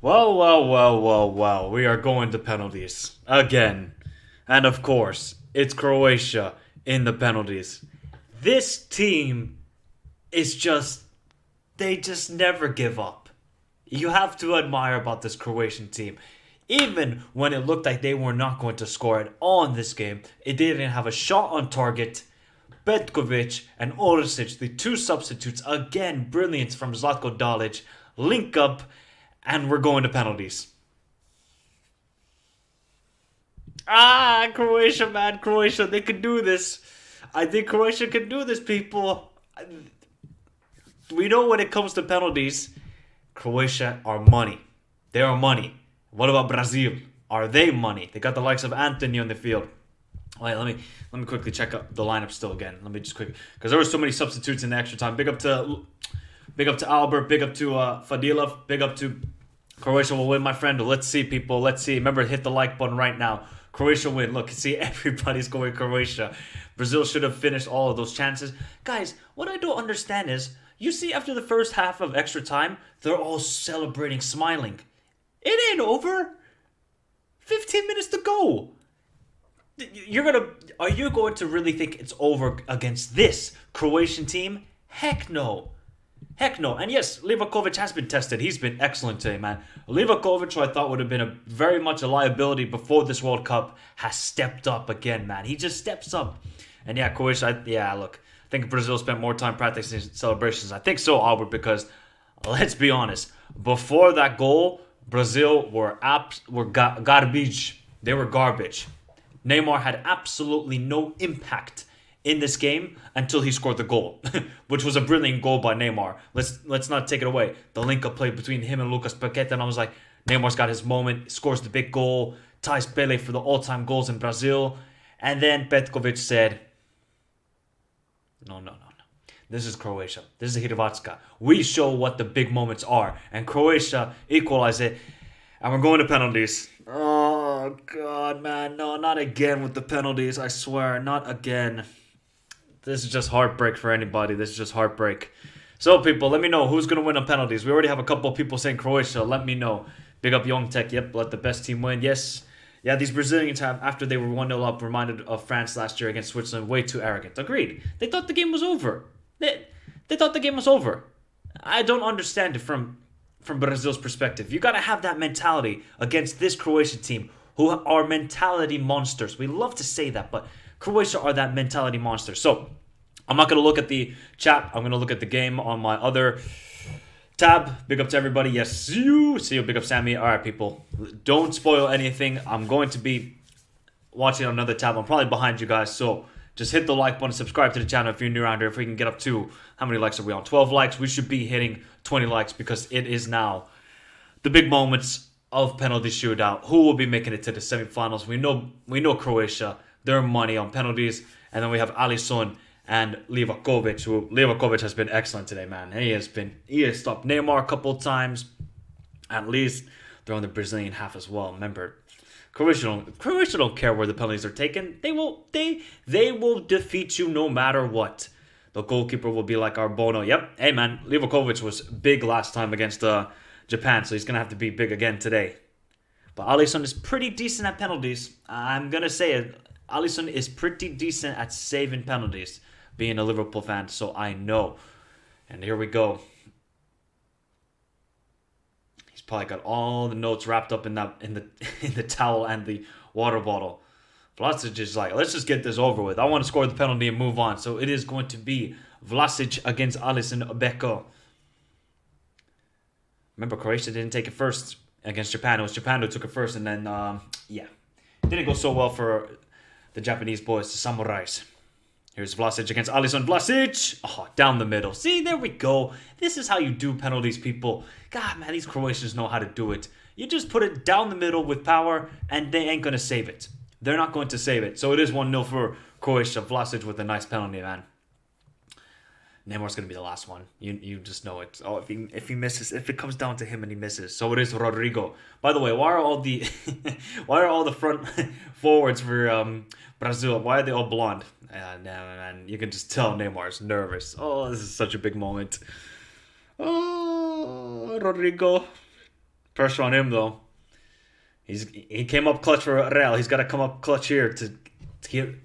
Well. We are going to penalties again. And of course, it's Croatia in the penalties. This team is just, they just never give up. You have to admire about this Croatian team. Even when it looked like they were not going to score at all in this game, it didn't have a shot on target. Petkovic and Orsic, the two substitutes, again, brilliance from Zlatko Dalic, link up, and we're going to penalties. Croatia, man, Croatia, they could do this. I think Croatia can do this, people. We know when it comes to penalties, Croatia are money. They are money. What about Brazil? Are they money? They got the likes of Anthony on the field. Wait, let me quickly check up the lineup still again. Let me just quickly, because there were so many substitutes in the extra time. Big up to Albert. Big up to Fadilov. Big up to Croatia will win, my friend. Let's see, people. Let's see. Remember, hit the like button right now. Croatia win. Look, see, everybody's going Croatia. Brazil should have finished all of those chances. Guys, what I don't understand is, you see after the first half of extra time, they're all celebrating, smiling. It ain't over. 15 minutes to go. Are you going to really think it's over against this Croatian team? Heck no. Heck no. And yes, Livakovic has been tested. He's been excellent today, man. Livakovic, who I thought would have been very much a liability before this World Cup, has stepped up again, man. He just steps up. And yeah, Croatia, look, I think Brazil spent more time practicing celebrations. I think so, Albert, because let's be honest, before that goal, Brazil were garbage. They were garbage. Neymar had absolutely no impact in this game until he scored the goal, which was a brilliant goal by Neymar. Let's not take it away. The link-up play between him and Lucas Paqueta, and I was like, Neymar's got his moment, scores the big goal, ties Pele for the all-time goals in Brazil, and then Petkovic said, No. This is Croatia. This is Hrvatska. We show what the big moments are, and Croatia equalize it, and we're going to penalties. Oh, God, man. No, not again with the penalties. I swear, not again. This is just heartbreak for anybody. This is just heartbreak. So, people, let me know who's going to win on penalties. We already have a couple of people saying Croatia. Let me know. Big up Young Tech. Yep, let the best team win. Yes. Yeah, these Brazilians have, after they were 1-0 up, reminded of France last year against Switzerland. Way too arrogant. Agreed. They thought the game was over. They thought the game was over. I don't understand it from Brazil's perspective. You got to have that mentality against this Croatian team, who are mentality monsters. We love to say that, but Croatia are that mentality monster. So, I'm not going to look at the chat. I'm going to look at the game on my other tab. Big up to everybody. Yes, see you. Big up, Sammy. All right, people. Don't spoil anything. I'm going to be watching on another tab. I'm probably behind you guys, so just hit the like button, subscribe to the channel if you're new around here. If we can get up to, how many likes are we on? 12 likes. We should be hitting 20 likes because it is now the big moments of penalty shootout. Who will be making it to the semifinals? We know Croatia. They're money on penalties. And then we have Alisson and Livakovic, who Livakovic has been excellent today, man. He has stopped Neymar a couple of times. At least they're on the Brazilian half as well. Remember, Croatia don't care where the penalties are taken. They will defeat you no matter what. The goalkeeper will be like Arbono. Yep. Hey, man, Livakovic was big last time against Japan, so he's going to have to be big again today. But Alisson is pretty decent at penalties. I'm going to say it. Alisson is pretty decent at saving penalties, being a Liverpool fan, so I know. And here we go. He's probably got all the notes wrapped up in the towel and the water bottle. Vlasic is like, let's just get this over with. I want to score the penalty and move on. So it is going to be Vlasic against Alisson Becker. Remember, Croatia didn't take it first against Japan. It was Japan who took it first, and then, didn't go so well for the Japanese boys, the Samurais. Here's Vlasic against Alisson. Vlasic! Oh, down the middle. See, there we go. This is how you do penalties, people. God, man, these Croatians know how to do it. You just put it down the middle with power, and they ain't going to save it. They're not going to save it. So it is 1-0 for Croatia. Vlasic with a nice penalty, man. Neymar's going to be the last one. You just know it. Oh, if he misses, if it comes down to him and he misses. So it is Rodrigo. By the way, why are all the front forwards for Brazil, why are they all blonde? Man, you can just tell Neymar's nervous. Oh, this is such a big moment. Oh, Rodrigo. Pressure on him though. He came up clutch for Real. He's got to come up clutch here to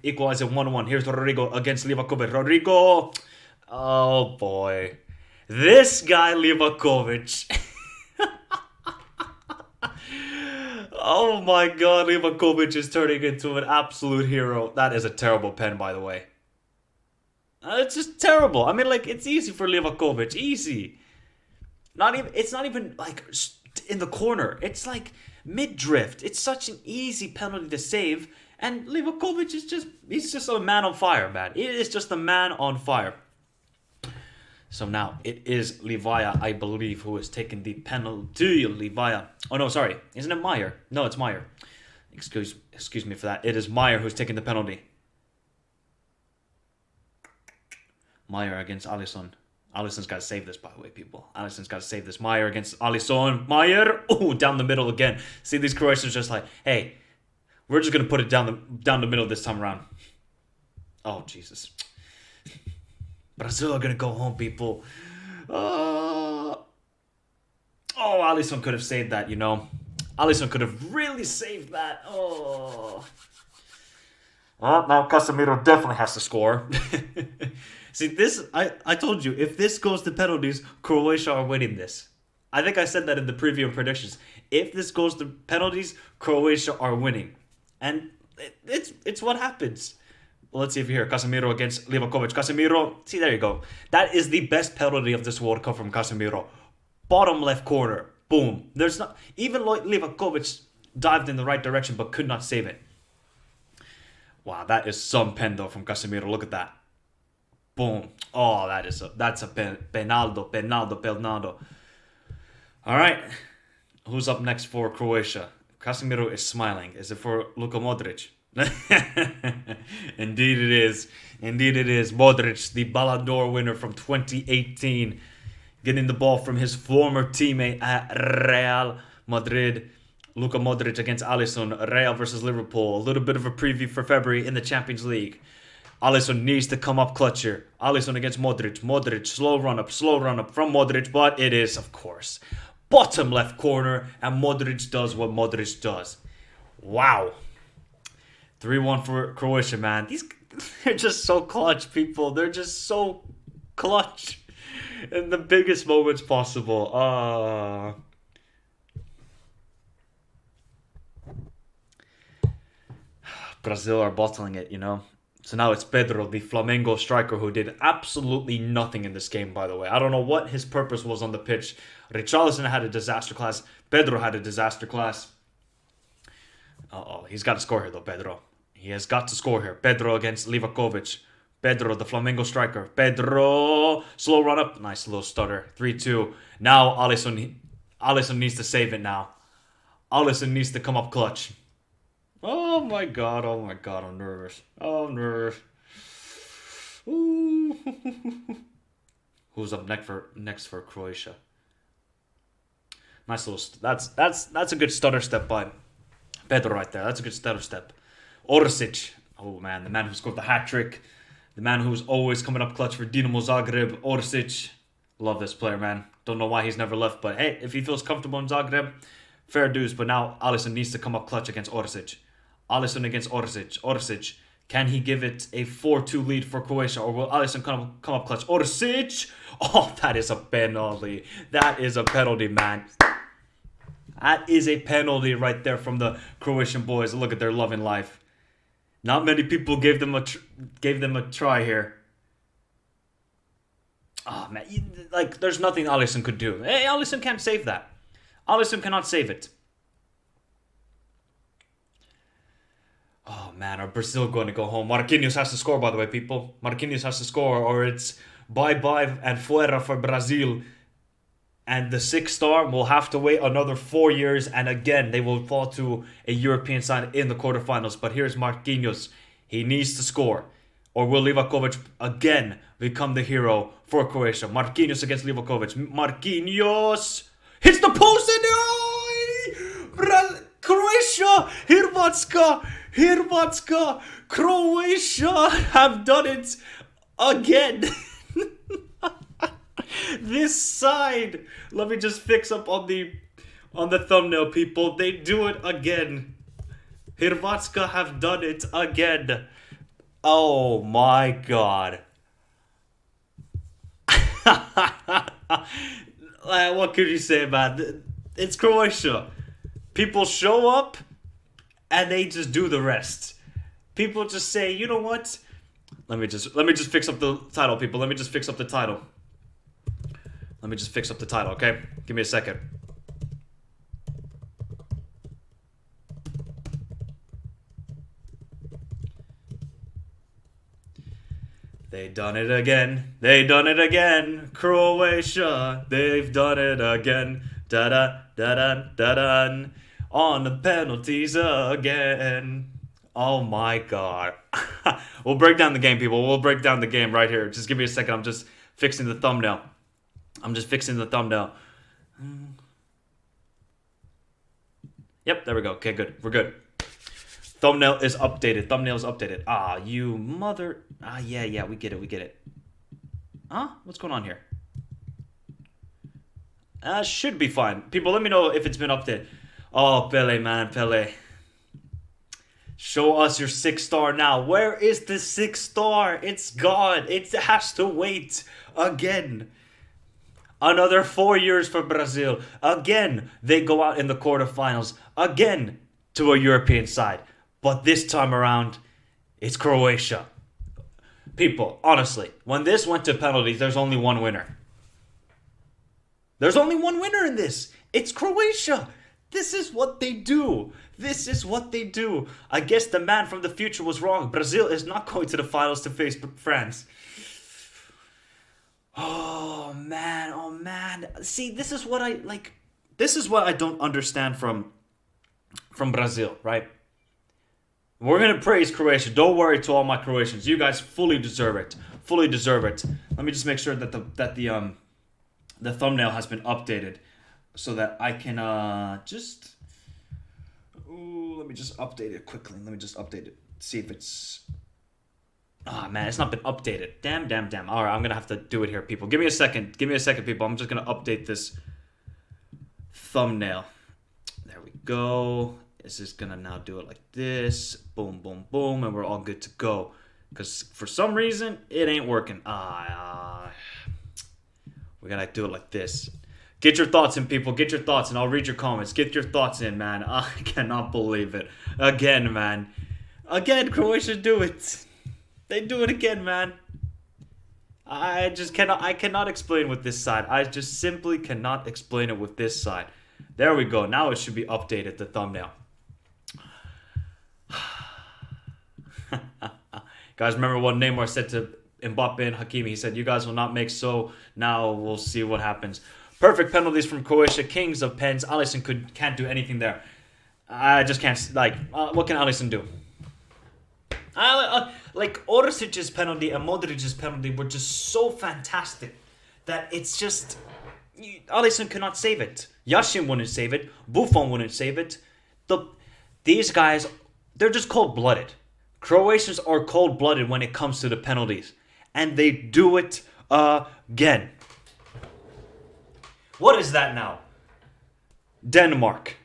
equalize it 1-1. Here's Rodrigo against Livakovic. Rodrigo. Oh boy. This guy Livakovic. Oh my god, Livakovic is turning into an absolute hero. That is a terrible pen, by the way. It's just terrible. I mean, like, it's easy for Livakovic. Easy. It's not even, like, in the corner. It's, like, mid-drift. It's such an easy penalty to save. And Livakovic he's just a man on fire, man. It is just a man on fire. So now, it is Livaya, I believe, who is taking the penalty. Livaya. Oh, no, sorry. Isn't it Meyer? No, it's Meyer. Excuse me for that. It is Meyer who's taking the penalty. Meyer against Alisson. Alisson's got to save this, by the way, people. Alisson's got to save this. Meyer against Alisson. Meyer. Oh, down the middle again. See, these Croatians just like, hey, we're just going to put it down the middle this time around. Oh, Jesus. Brazil are going to go home, people. Oh, Alisson could have saved that, you know. Alisson could have really saved that. Oh. Well, now Casemiro definitely has to score. See, this, I told you, if this goes to penalties, Croatia are winning this. I think I said that in the preview and predictions. If this goes to penalties, Croatia are winning. And it's what happens. Well, let's see if you hear Casemiro against Livakovic. Casemiro, see, there you go. That is the best penalty of this World Cup from Casemiro. Bottom left corner. Boom. There's not, even Livakovic dived in the right direction but could not save it. Wow, that is some pen though from Casemiro. Look at that. Boom. Oh, that's a penaldo. All right. Who's up next for Croatia? Casemiro is smiling. Is it for Luka Modric? Indeed it is. Indeed it is. Modric, the Ballon d'Or winner from 2018. Getting the ball from his former teammate at Real Madrid. Luka Modric against Alisson. Real versus Liverpool. A little bit of a preview for February in the Champions League. Alisson needs to come up clutch here. Alisson against Modric. Modric, slow run up from Modric. But it is, of course, bottom left corner. And Modric does what Modric does. Wow. 3-1 for Croatia, man. They're just so clutch, people. They're just so clutch in the biggest moments possible. Brazil are bottling it, you know. So now it's Pedro, the Flamengo striker, who did absolutely nothing in this game, by the way. I don't know what his purpose was on the pitch. Richarlison had a disaster class. Pedro had a disaster class. He's got to score here, though, Pedro. He has got to score here. Pedro against Livakovic. Pedro, the Flamengo striker. Pedro, slow run up. Nice little stutter. 3-2. Now Alisson needs to save it now. Alisson needs to come up clutch. Oh my god, I'm nervous. Oh, I'm nervous. Ooh. Who's up next for Croatia? Nice little. That's a good stutter step by Pedro right there. That's a good stutter step. Orsic. Oh man, the man who scored the hat trick. The man who's always coming up clutch for Dinamo Zagreb. Orsic. Love this player, man. Don't know why he's never left, but hey, if he feels comfortable in Zagreb, fair dues. But now Alisson needs to come up clutch against Orsic. Alisson against Orsic. Orsic. Can he give it a 4-2 lead for Croatia, or will Alisson come up clutch? Orsic! Oh, that is a penalty. That is a penalty, man. That is a penalty right there from the Croatian boys. Look at their love in life. Not many people gave them a try here. Oh, man. Like, there's nothing Alisson could do. Hey, Alisson can't save that. Alisson cannot save it. Oh, man, are Brazil going to go home? Marquinhos has to score, by the way, people. Marquinhos has to score, or it's bye-bye and fuera for Brazil. And the 6-star will have to wait another 4 years, and again, they will fall to a European side in the quarterfinals. But here's Marquinhos. He needs to score. Or will Livakovic again become the hero for Croatia? Marquinhos against Livakovic. Marquinhos hits the post and Croatia! Hrvatska! Croatia have done it again. This side. Let me just fix up on the On the thumbnail, people, they do it again. Hrvatska have done it again. Oh my god. What could you say, man? It's Croatia. People show up and they just do the rest. People just say, you know what? Let me just fix up the title, people. Let me just fix up the title. Okay? Give me a second. They done it again. They done it again. Croatia. They've done it again. Da da da da da da. On the penalties again. Oh my god. We'll break down the game, people. We'll break down the game right here. Just give me a second. I'm just fixing the thumbnail. Yep, there we go. Okay, good. We're good. Thumbnail is updated. Ah, you mother... Ah, yeah, we get it. Huh? What's going on here? Should be fine. People, let me know if it's been updated. Oh, Pele, man, Pele. Show us your 6-star now. Where is the 6-star? It's gone. It has to wait. Again. Another 4 years for Brazil. Again, they go out in the quarterfinals. Again, to a European side. But this time around, it's Croatia. People, honestly, when this went to penalties, there's only one winner. There's only one winner in this. It's Croatia. This is what they do. I guess the man from the future was wrong. Brazil is not going to the finals to face France. Oh, man. See, this is what I like. This is what I don't understand from Brazil, right? We're going to praise Croatia. Don't worry to all my Croatians. You guys fully deserve it. Let me just make sure that the thumbnail has been updated so that I can just... Ooh, let me just update it quickly. See if it's... Ah, man, it's not been updated. Damn. All right, I'm going to have to do it here, people. Give me a second, people. I'm just going to update this thumbnail. There we go. It's just going to now do it like this. Boom, and we're all good to go. Because for some reason, it ain't working. We're going to do it like this. Get your thoughts in, people. Get your thoughts, and I'll read your comments. Get your thoughts in, man. I cannot believe it. Again, man. Again, Croatia do it. They do it again, man. I cannot explain with this side. I just simply cannot explain it with this side. There we go. Now it should be updated, the thumbnail. Guys, remember what Neymar said to Mbappe and Hakimi? He said, you guys will not make so. Now we'll see what happens. Perfect penalties from Croatia. Kings of pens. Alisson can't do anything there. I just can't. What can Alisson do? Like, Orsic's penalty and Modric's penalty were just so fantastic that it's just... Alisson cannot save it. Yashin wouldn't save it. Buffon wouldn't save it. These guys, they're just cold-blooded. Croatians are cold-blooded when it comes to the penalties. And they do it again. What is that now? Denmark.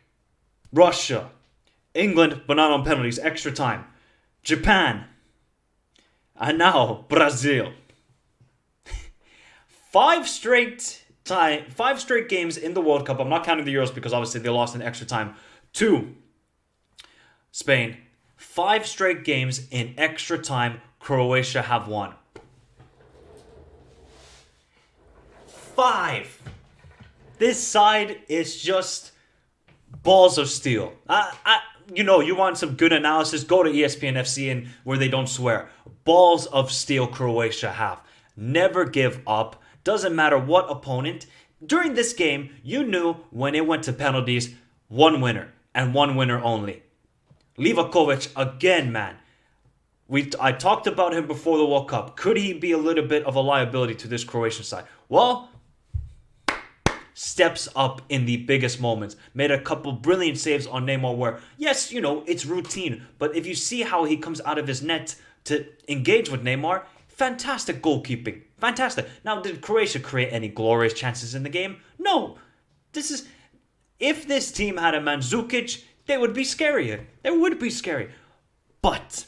Russia. England, but not on penalties. Extra time. Japan. And now Brazil. 5 straight games in the World Cup. I'm not counting the Euros because obviously they lost in extra time to Spain. 5 straight games in extra time. Croatia have won. 5. This side is just balls of steel. You want some good analysis, go to ESPN FC and where they don't swear. Balls of steel Croatia have. Never give up. Doesn't matter what opponent. During this game, you knew when it went to penalties, one winner and one winner only. Livakovic, again, man. I talked about him before the World Cup. Could he be a little bit of a liability to this Croatian side? Well, steps up in the biggest moments. Made a couple brilliant saves on Neymar where, yes, it's routine. But if you see how he comes out of his net to engage with Neymar, fantastic goalkeeping. Fantastic. Now, did Croatia create any glorious chances in the game? No. If this team had a Mandzukic, they would be scarier. They would be scary. But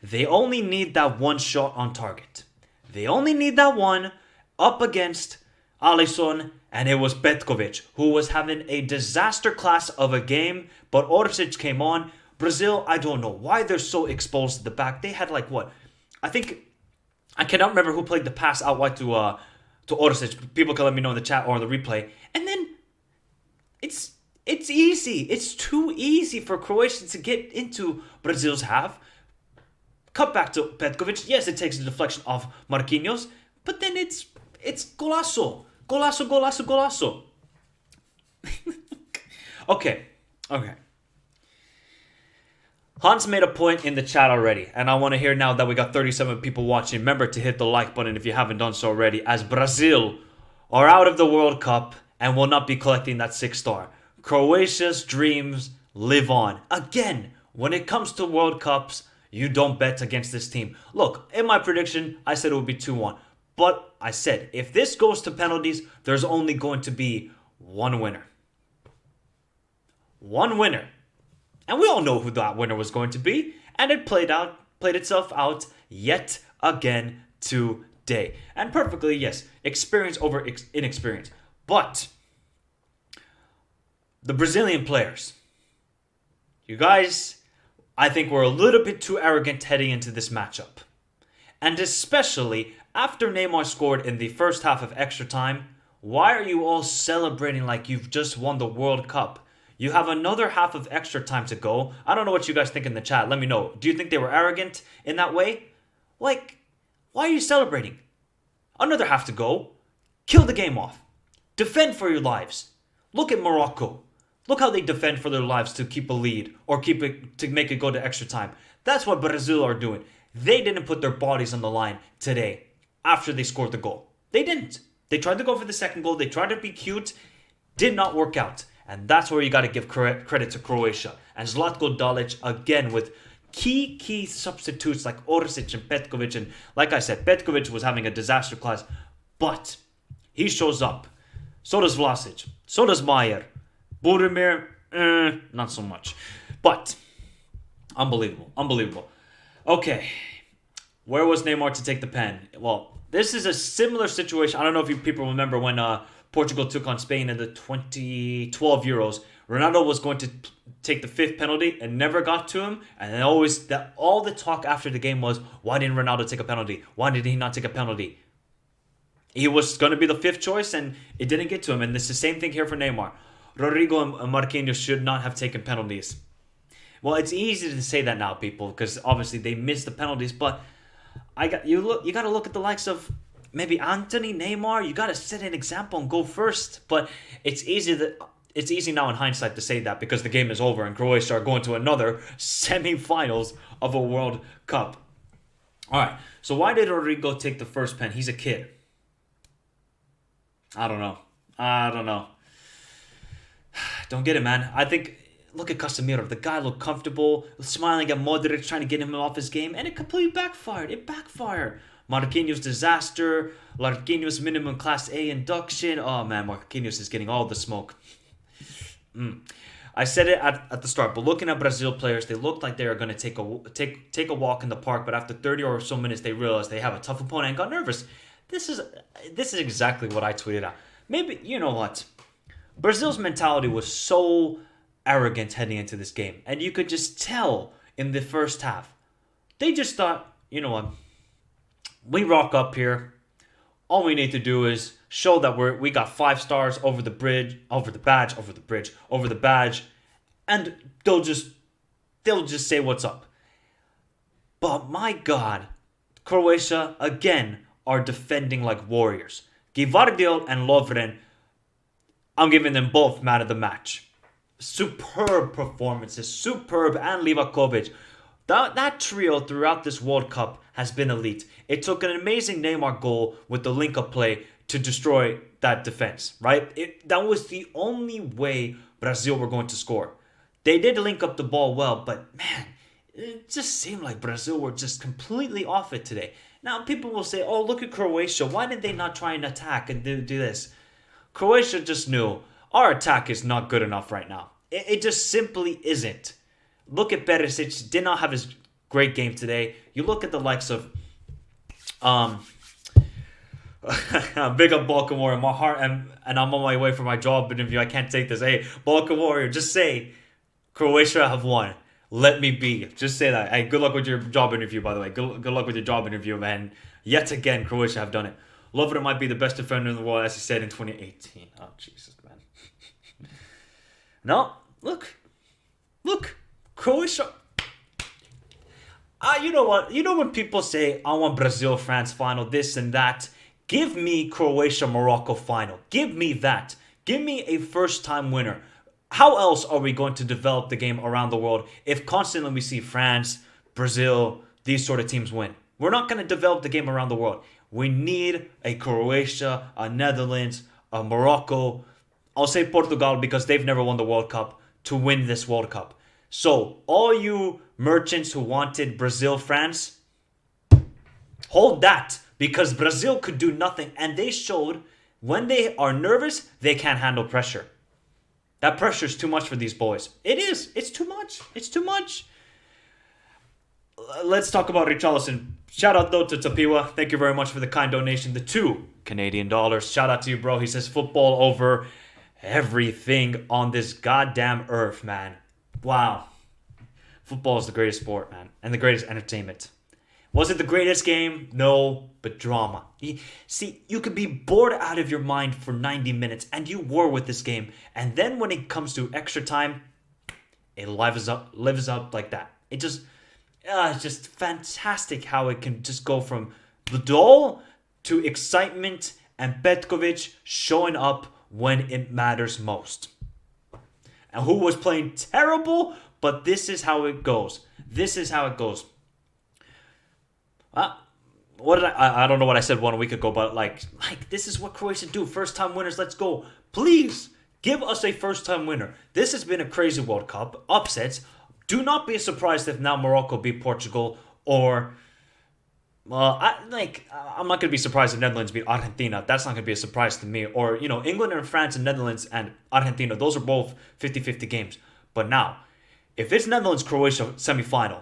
they only need that one shot on target. They only need that one up against Alisson, and it was Petkovic, who was having a disaster class of a game, but Orsic came on. Brazil, I don't know why they're so exposed to the back. They had like what? I cannot remember who played the pass out wide to Orsic. People can let me know in the chat or on the replay. And then it's easy. It's too easy for Croatia to get into Brazil's half. Cut back to Petkovic. Yes, it takes the deflection off Marquinhos, but then it's golazo. Golazo, golazo, golazo. Okay. Hans made a point in the chat already, and I want to hear now that we got 37 people watching. Remember to hit the like button if you haven't done so already, as Brazil are out of the World Cup and will not be collecting that 6-star. Croatia's dreams live on. Again, when it comes to World Cups, you don't bet against this team. Look, in my prediction, I said it would be 2-1. But I said, if this goes to penalties, there's only going to be one winner. One winner. And we all know who that winner was going to be. And it played itself out yet again today. And perfectly, yes, experience over inexperience. But the Brazilian players, you guys, I think we're a little bit too arrogant heading into this matchup. And especially after Neymar scored in the first half of extra time, why are you all celebrating like you've just won the World Cup? You have another half of extra time to go. I don't know what you guys think in the chat. Let me know. Do you think they were arrogant in that way? Like, why are you celebrating? Another half to go. Kill the game off. Defend for your lives. Look at Morocco. Look how they defend for their lives to keep a lead or to make it go to extra time. That's what Brazil are doing. They didn't put their bodies on the line today after they scored the goal. They didn't. They tried to go for the second goal. They tried to be cute. Did not work out. And that's where you got to give credit to Croatia. And Zlatko Dalic, again, with key substitutes like Orsic and Petkovic. And like I said, Petkovic was having a disaster class. But he shows up. So does Vlasic. So does Maier. Budimir, not so much. But, unbelievable. Okay, where was Neymar to take the pen? Well, this is a similar situation. I don't know if you people remember when Portugal took on Spain in the 2012 Euros. Ronaldo was going to take the 5th penalty and never got to him. And then all the talk after the game was, why didn't Ronaldo take a penalty? Why did he not take a penalty? He was going to be the 5th choice and it didn't get to him. And it's the same thing here for Neymar. Rodrigo and Marquinhos should not have taken penalties. Well, it's easy to say that now, people, because obviously they missed the penalties. But you got to look at the likes of maybe Anthony, Neymar. You got to set an example and go first. But it's easy now in hindsight to say that because the game is over and Croatia are going to another semi-finals of a World Cup. All right. So why did Rodrigo take the first pen? He's a kid. I don't know. Don't get it, man. I think, look at Casemiro. The guy looked comfortable, smiling at Modric, trying to get him off his game, and it completely backfired. Marquinhos disaster. Marquinhos minimum class A induction. Oh, man, Marquinhos is getting all the smoke. I said it at the start, but looking at Brazil players, they looked like they were going to take a walk in the park, but after 30 or so minutes, they realized they have a tough opponent and got nervous. This is exactly what I tweeted out. Maybe, you know what? Brazil's mentality was so arrogant heading into this game. And you could just tell in the first half. They just thought, you know what? We rock up here. All we need to do is show that we got 5 stars over the badge. And they'll just say what's up. But my God, Croatia, again, are defending like warriors. Gvardiol and Lovren, I'm giving them both man of the match. Superb performances. Superb. And Livakovic. That trio throughout this World Cup has been elite. It took an amazing Neymar goal with the link-up play to destroy that defense, right? That was the only way Brazil were going to score. They did link up the ball well, but man, it just seemed like Brazil were just completely off it today. Now, people will say, oh, look at Croatia. Why did they not try and attack and do this? Croatia just knew, our attack is not good enough right now. It just simply isn't. Look at Perisic, did not have his great game today. You look at the likes of big up Balkan Warrior, my heart, and I'm on my way for my job interview. I can't take this. Hey, Balkan Warrior, just say Croatia have won. Let me be. Just say that. Hey, good luck with your job interview, by the way. Good luck with your job interview, man. Yet again, Croatia have done it. Lovren might be the best defender in the world, as he said in 2018. Oh, Jesus, man. No, look, Croatia. You know what? You know when people say, I want Brazil-France final, this and that. Give me Croatia-Morocco final. Give me that. Give me a first-time winner. How else are we going to develop the game around the world if constantly we see France, Brazil, these sort of teams win? We're not going to develop the game around the world. We need a Croatia, a Netherlands, a Morocco. I'll say Portugal because they've never won the World Cup to win this World Cup. So, all you merchants who wanted Brazil, France, hold that because Brazil could do nothing. And they showed when they are nervous, they can't handle pressure. That pressure is too much for these boys. It is. It's too much. It's too much. Let's talk about Richarlison. Shout out though to Tapiwa. Thank you very much for the kind donation. The $2 Canadian. Shout out to you, bro. He says football over everything on this goddamn earth, man. Wow. Football is the greatest sport, man. And the greatest entertainment. Was it the greatest game? No, but drama. See, you could be bored out of your mind for 90 minutes, and you were with this game. And then when it comes to extra time, it lives up like that. It's just fantastic how it can just go from the dull to excitement and Petkovic showing up when it matters most. And who was playing terrible, but this is how it goes. This is how it goes. What did I don't know what I said 1 week ago, but like this is what Croatia do. First time winners, let's go. Please give us a first time winner. This has been a crazy World Cup. Upsets. Do not be surprised if now Morocco beat Portugal or I'm not gonna be surprised if Netherlands beat Argentina. That's not gonna be a surprise to me. Or, England and France and Netherlands and Argentina, those are both 50-50 games. But now, if it's Netherlands-Croatia semi-final,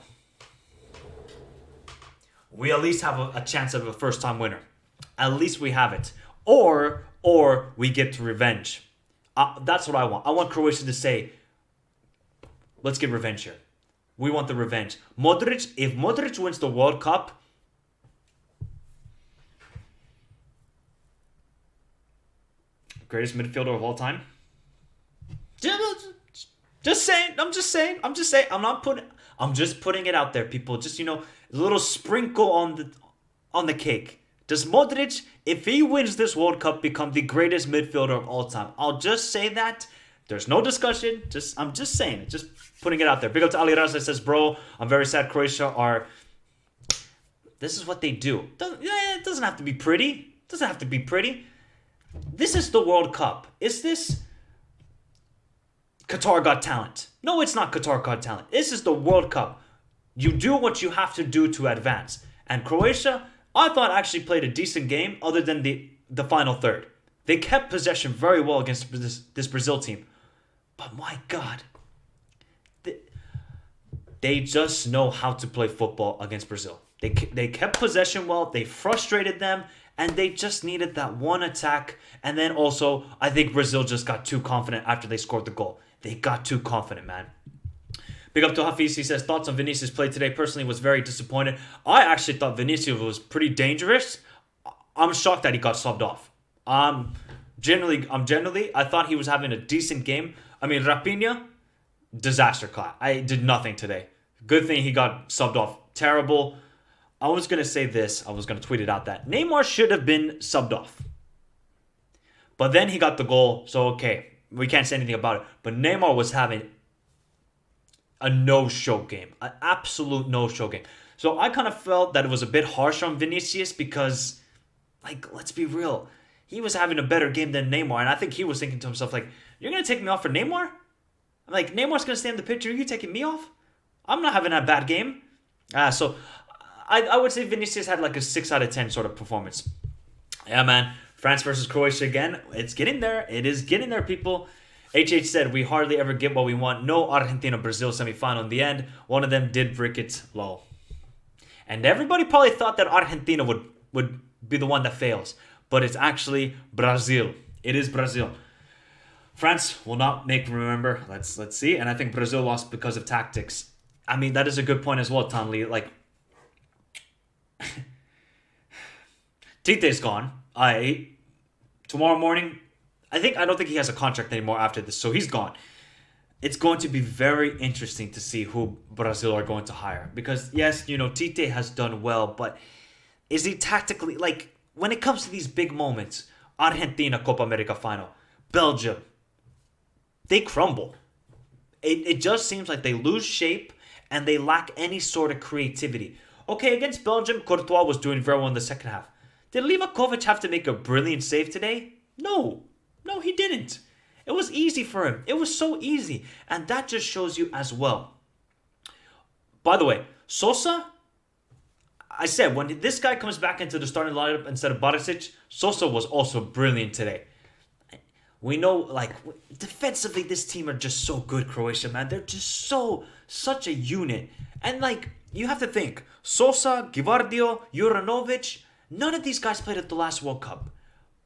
we at least have a chance of a first-time winner. At least we have it. Or we get to revenge. That's what I want. I want Croatia to say, let's get revenge here. We want the revenge. If Modric wins the World Cup, greatest midfielder of all time. Just saying. I'm just saying. I'm just putting it out there, people. Just, a little sprinkle on the cake. Does Modric, if he wins this World Cup, become the greatest midfielder of all time? I'll just say that. There's no discussion. I'm just saying it. Just putting it out there. Big up to Ali Raza says, bro, I'm very sad Croatia are... This is what they do. It doesn't have to be pretty. This is the World Cup. Is this Qatar Got Talent? No, it's not Qatar Got Talent. This is the World Cup. You do what you have to do to advance. And Croatia, I thought actually played a decent game other than the final third. They kept possession very well against this Brazil team. But my God, they just know how to play football against Brazil. They kept possession well. They frustrated them. And they just needed that one attack. And then also, I think Brazil just got too confident after they scored the goal. They got too confident, man. Big up to Hafiz. He says, thoughts on Vinicius' play today. Personally, was very disappointed. I actually thought Vinicius was pretty dangerous. I'm shocked that he got subbed off. Generally, I thought he was having a decent game. I mean, Rapinha, disaster class. I did nothing today. Good thing he got subbed off. Terrible. I was going to say this. I was going to tweet it out that Neymar should have been subbed off. But then he got the goal. So, okay. We can't say anything about it. But Neymar was having a no-show game. An absolute no-show game. So, I kind of felt that it was a bit harsh on Vinicius because, let's be real. He was having a better game than Neymar. And I think he was thinking to himself, you're going to take me off for Neymar? I'm like, Neymar's going to stay in the picture. Are you taking me off? I'm not having a bad game. So... I would say Vinicius had a 6 out of 10 sort of performance. Yeah, man. France versus Croatia again. It's getting there. It is getting there, people. HH said, we hardly ever get what we want. No Argentina-Brazil semifinal in the end. One of them did brick it low. And everybody probably thought that Argentina would be the one that fails. But it's actually Brazil. It is Brazil. France will not make remember. Let's see. And I think Brazil lost because of tactics. I mean, that is a good point as well, Tanli. Like, Tite's gone. Tomorrow morning, I don't think he has a contract anymore after this, so he's gone. It's going to be very interesting to see who Brazil are going to hire. Because, yes, Tite has done well, but is he tactically, like, when it comes to these big moments, Argentina Copa America final, Belgium, they crumble. It just seems like they lose shape and they lack any sort of creativity. Okay, against Belgium, Courtois was doing very well in the second half. Did Livakovic have to make a brilliant save today? No, he didn't. It was easy for him. It was so easy. And that just shows you as well. By the way, Sosa, I said, when this guy comes back into the starting lineup instead of Barisic, Sosa was also brilliant today. We know, like, defensively, this team are just so good, Croatia, man. They're just such a unit. And, like, you have to think, Sosa, Givardio, Juranovic, none of these guys played at the last World Cup.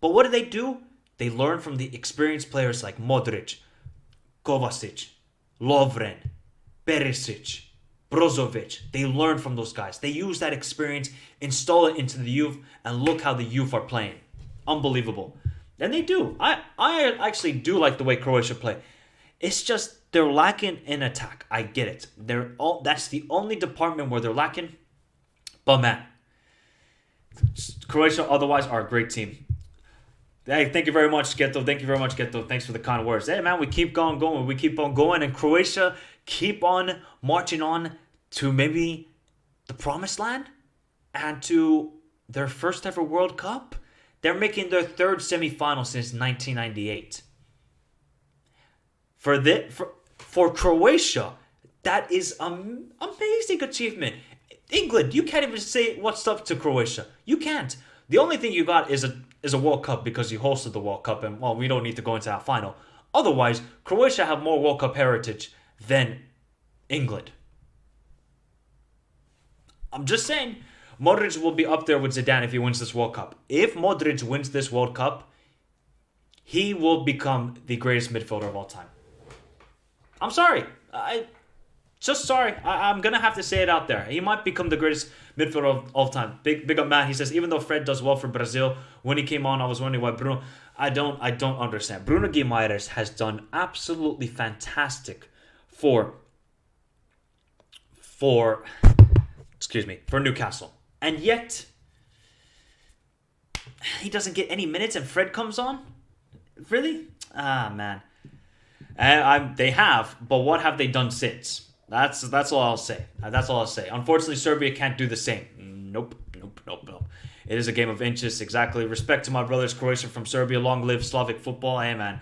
But what do? They learn from the experienced players like Modric, Kovacic, Lovren, Perisic, Brozovic. They learn from those guys. They use that experience, install it into the youth, and look how the youth are playing. Unbelievable. And they do. I actually do like the way Croatia play. It's just they're lacking in attack. I get it. That's the only department where they're lacking. But man, Croatia otherwise are a great team. Hey, thank you very much, Geto. Thank you very much, Geto. Thanks for the kind words. Hey, man, we keep on going. We keep on going. And Croatia keep on marching on to maybe the promised land and to their first ever World Cup. They're making their third semifinal since 1998. For Croatia, that is an amazing achievement. England, you can't even say what's up to Croatia. You can't. The only thing you got is a World Cup because you hosted the World Cup, and well, we don't need to go into that final. Otherwise, Croatia have more World Cup heritage than England. I'm just saying, Modric will be up there with Zidane if he wins this World Cup. If Modric wins this World Cup, he will become the greatest midfielder of all time. I'm sorry. I'm going to have to say it out there. He might become the greatest midfielder of all time. Big up Matt. He says, even though Fred does well for Brazil, when he came on, I was wondering why Bruno... I don't understand. Bruno Guimaraes has done absolutely fantastic for Newcastle. And yet, he doesn't get any minutes and Fred comes on? Really? Ah, man. They have, but what have they done since? That's all I'll say. Unfortunately, Serbia can't do the same. Nope. It is a game of inches, exactly. Respect to my brothers, Croatia from Serbia. Long live Slavic football. Hey, man.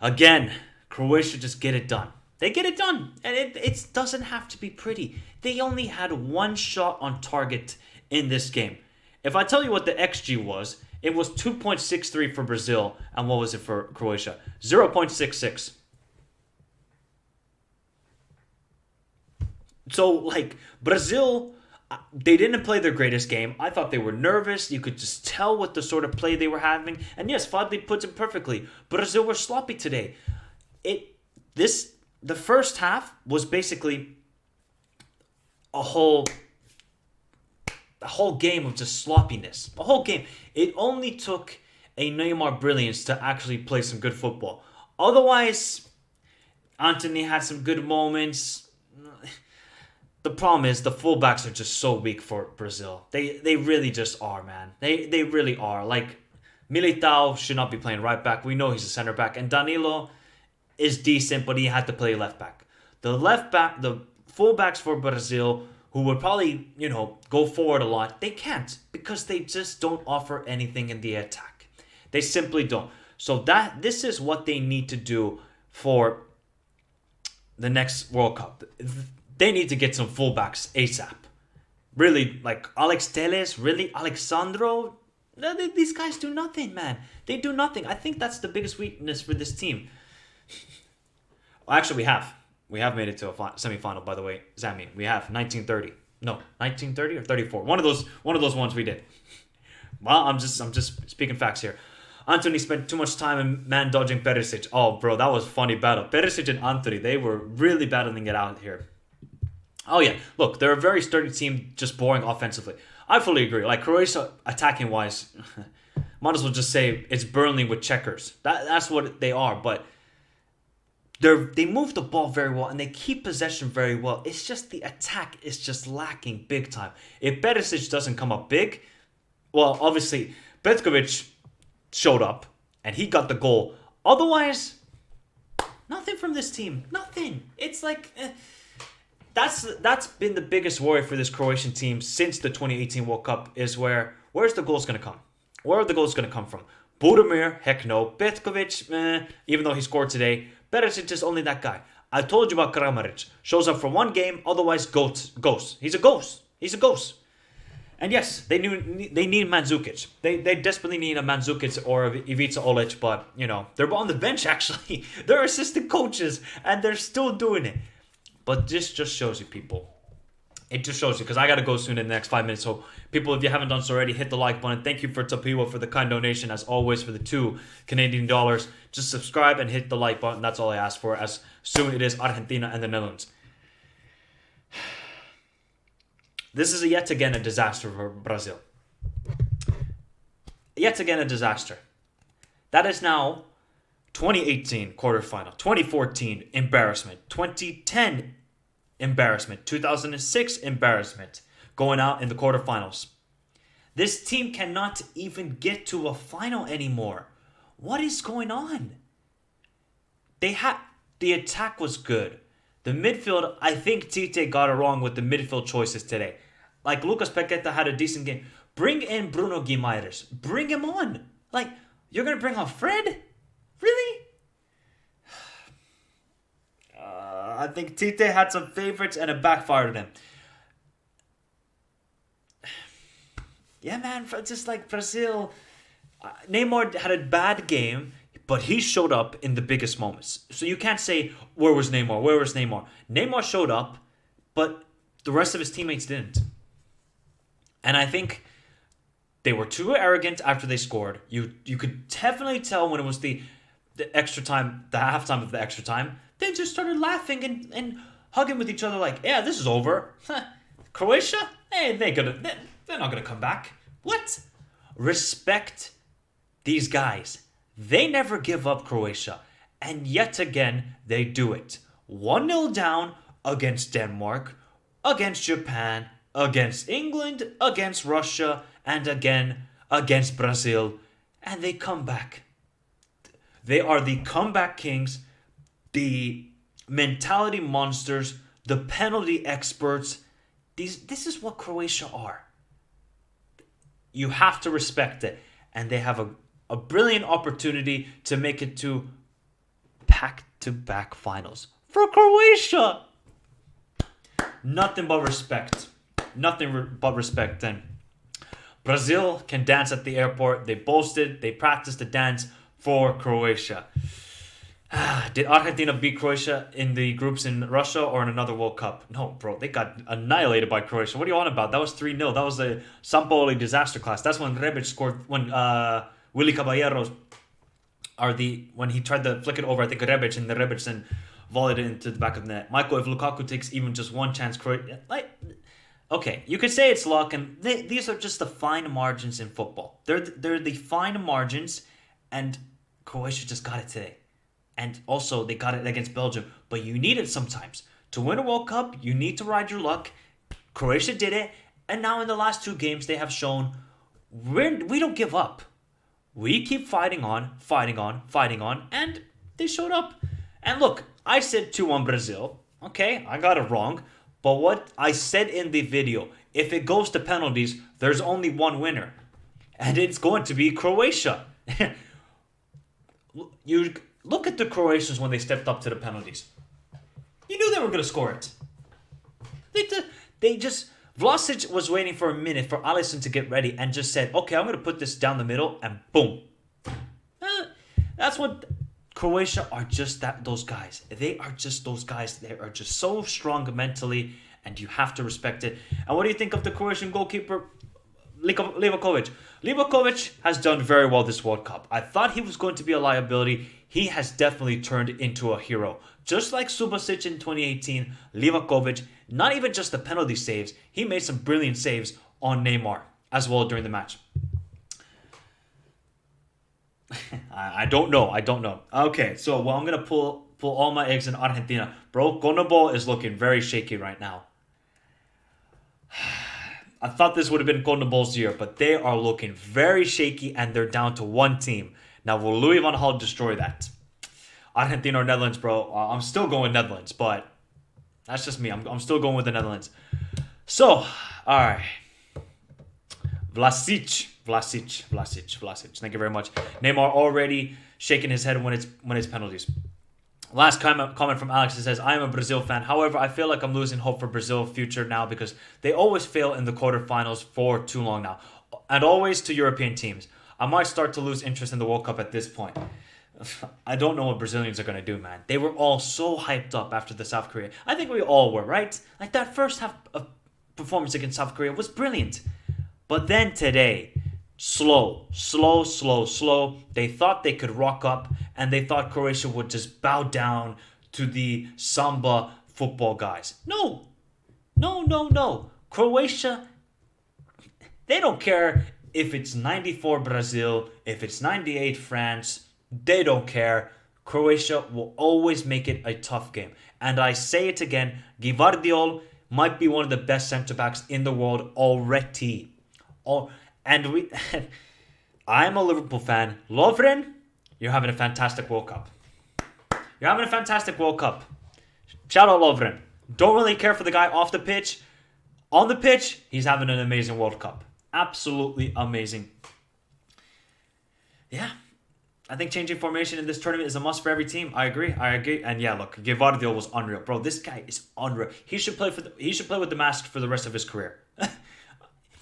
Again, Croatia just get it done. They get it done. And it doesn't have to be pretty. They only had one shot on target in this game. If I tell you what the XG was, it was 2.63 for Brazil. And what was it for Croatia? 0.66. So, like, Brazil, they didn't play their greatest game. I thought they were nervous. You could just tell what the sort of play they were having. And yes, Fadli puts it perfectly. Brazil were sloppy today. The first half was basically a whole game of just sloppiness. A whole game. It only took a Neymar brilliance to actually play some good football. Otherwise, Antony had some good moments. The problem is the fullbacks are just so weak for Brazil. They really just are, man. They really are. Like, Militao should not be playing right back. We know he's a center back. And Danilo is decent, but he had to play left back. The fullbacks for Brazil, who would probably, go forward a lot, they can't because they just don't offer anything in the attack. They simply don't. So this is what they need to do for the next World Cup. They need to get some fullbacks ASAP. Really, like Alex Telles, really? Alexandro? These guys do nothing, man. They do nothing. I think that's the biggest weakness for this team. Well, actually, we have. We have made it to a semifinal, by the way, Zami. We have 1930. No, 1930 or 34. One of those ones we did. Well, I'm just speaking facts here. Anthony spent too much time in man dodging Perisic. Oh, bro, that was a funny battle. Perisic and Anthony, they were really battling it out here. Oh yeah, look, they're a very sturdy team, just boring offensively. I fully agree. Like Croatia, attacking wise, might as well just say it's Burnley with checkers. That's what they are. But they move the ball very well and they keep possession very well. It's just the attack is just lacking big time. If Perisic doesn't come up big, well, obviously Petkovic showed up and he got the goal. Otherwise, nothing from this team. Nothing. It's like. That's been the biggest worry for this Croatian team since the 2018 World Cup is where's the goals going to come? Where are the goals going to come from? Budimir, heck no. Petkovic, even though he scored today. Perisic is only that guy. I told you about Kramaric. Shows up for one game, otherwise ghost. He's a ghost. He's a ghost. And yes, they need Mandzukic. They desperately need a Mandzukic or a Ivica Olic, but, they're on the bench, actually. They're assistant coaches, and they're still doing it. But this just shows you, people. It just shows you, because I got to go soon in the next 5 minutes. So, people, if you haven't done so already, hit the like button. Thank you for Tapiwa for the kind donation, as always, for the $2 Canadian. Just subscribe and hit the like button. That's all I ask for, as soon it is Argentina and the Netherlands. This is yet again a disaster for Brazil. Yet again a disaster. That is now 2018 quarterfinal, 2014 embarrassment, 2010 embarrassment, 2006 embarrassment, going out in the quarterfinals. This team cannot even get to a final anymore. What is going on? The attack was good. The midfield, I think Tite got it wrong with the midfield choices today. Like Lucas Paqueta had a decent game. Bring in Bruno Guimaraes. Bring him on. Like, you're going to bring on Fred? Really? I think Tite had some favorites and it backfired him. Yeah, man, just like Brazil. Neymar had a bad game, but he showed up in the biggest moments. So you can't say, where was Neymar? Where was Neymar? Neymar showed up, but the rest of his teammates didn't. And I think they were too arrogant after they scored. You could definitely tell when it was the extra time, the halftime of the extra time. They just started laughing and hugging with each other like, yeah, this is over. Croatia? Hey, they're not gonna come back. What? Respect these guys. They never give up, Croatia. And yet again, they do it. 1-0 down against Denmark, against Japan, against England, against Russia, and again against Brazil. And they come back. They are the comeback kings, the mentality monsters, the penalty experts. This is what Croatia are. You have to respect it. And they have a brilliant opportunity to make it to back-to-back finals. For Croatia! Nothing but respect. Nothing but respect. Then Brazil can dance at the airport. They boasted. They practiced the dance for Croatia. Did Argentina beat Croatia in the groups in Russia or in another World Cup? No, bro. They got annihilated by Croatia. What are you on about? That was 3-0. That was a Sampaoli disaster class. That's when Rebic scored. When Willy Caballeros when he tried to flick it over, I think Rebic, and the Rebic then volleyed it into the back of the net. Michael, if Lukaku takes even just one chance, okay, you could say it's luck, and these are just the fine margins in football. They're the fine margins, and Croatia just got it today. And also, they got it against Belgium. But you need it sometimes. To win a World Cup, you need to ride your luck. Croatia did it. And now in the last 2 games, they have shown we don't give up. We keep fighting on. And they showed up. And look, I said 2-1 Brazil. Okay, I got it wrong. But what I said in the video, if it goes to penalties, there's only one winner. And it's going to be Croatia. You look at the Croatians when they stepped up to the penalties. You knew they were going to score it. They just Vlasic was waiting for a minute for Alisson to get ready and just said, okay, I'm going to put this down the middle, and boom. That's what Croatia are, just those guys. They are just those guys. They are just so strong mentally, and you have to respect it. And what do you think of the Croatian goalkeeper, Livakovic? Livakovic has done very well this World Cup. I thought he was going to be a liability. He has definitely turned into a hero. Just like Subasic in 2018, Livakovic, not even just the penalty saves, he made some brilliant saves on Neymar as well during the match. I don't know. Okay, so well, I'm going to pull all my eggs in Argentina. Bro, CONMEBOL is looking very shaky right now. I thought this would have been CONMEBOL's year, but they are looking very shaky, and they're down to one team. Now, will Louis van Gaal destroy that? Argentina or Netherlands, bro? I'm still going Netherlands, but that's just me. I'm still going with the Netherlands. So, all right. Vlasic. Thank you very much. Neymar already shaking his head when it's penalties. Last comment from Alex. It says, I am a Brazil fan. However, I feel like I'm losing hope for Brazil's future now because they always fail in the quarterfinals for too long now. And always to European teams. I might start to lose interest in the World Cup at this point. I don't know what Brazilians are going to do, man. They were all so hyped up after the South Korea. I think we all were, right? Like that first half of performance against South Korea was brilliant. But then today, slow. They thought they could rock up, and they thought Croatia would just bow down to the Samba football guys. No. Croatia, they don't care if it's 94 Brazil, if it's 98 France. They don't care. Croatia will always make it a tough game. And I say it again, Gvardiol might be one of the best centre-backs in the world already. I'm a Liverpool fan. Lovren, you're having a fantastic World Cup. Shout out Lovren. Don't really care for the guy off the pitch. On the pitch, he's having an amazing World Cup. Absolutely amazing. Yeah. I think changing formation in this tournament is a must for every team. I agree. And yeah, look, Gvardiol was unreal. Bro, this guy is unreal. He should play with the mask for the rest of his career.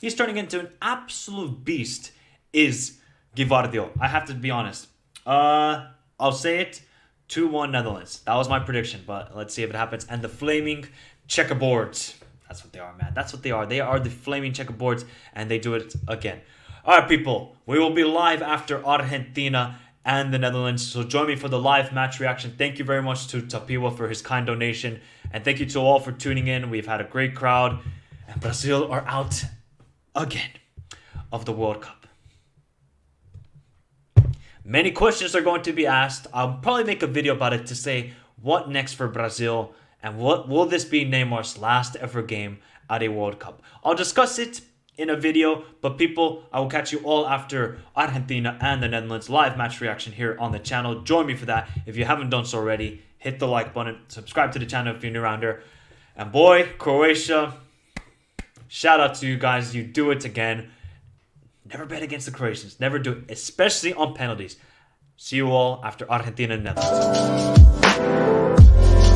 He's turning into an absolute beast, is Gvardiol. I have to be honest. I'll say it. 2-1 Netherlands. That was my prediction, but let's see if it happens. And the flaming checkerboards. That's what they are, man. That's what they are. They are the flaming checkerboards, and they do it again. All right, people. We will be live after Argentina and the Netherlands. So join me for the live match reaction. Thank you very much to Tapiwa for his kind donation. And thank you to all for tuning in. We've had a great crowd. And Brazil are out again of the World Cup. Many questions are going to be asked. I'll probably make a video about it to say what next for Brazil and what will this be Neymar's last ever game at a World Cup. I'll discuss it in a video, but people, I will catch you all after Argentina and the Netherlands live match reaction here on the channel. Join me for that. If you haven't done so already, hit the like button, subscribe to the channel if you're new around here. And boy, Croatia, shout out to you guys. You do it again. Never bet against the Croatians. Never do it, especially on penalties. See you all after Argentina and Netherlands.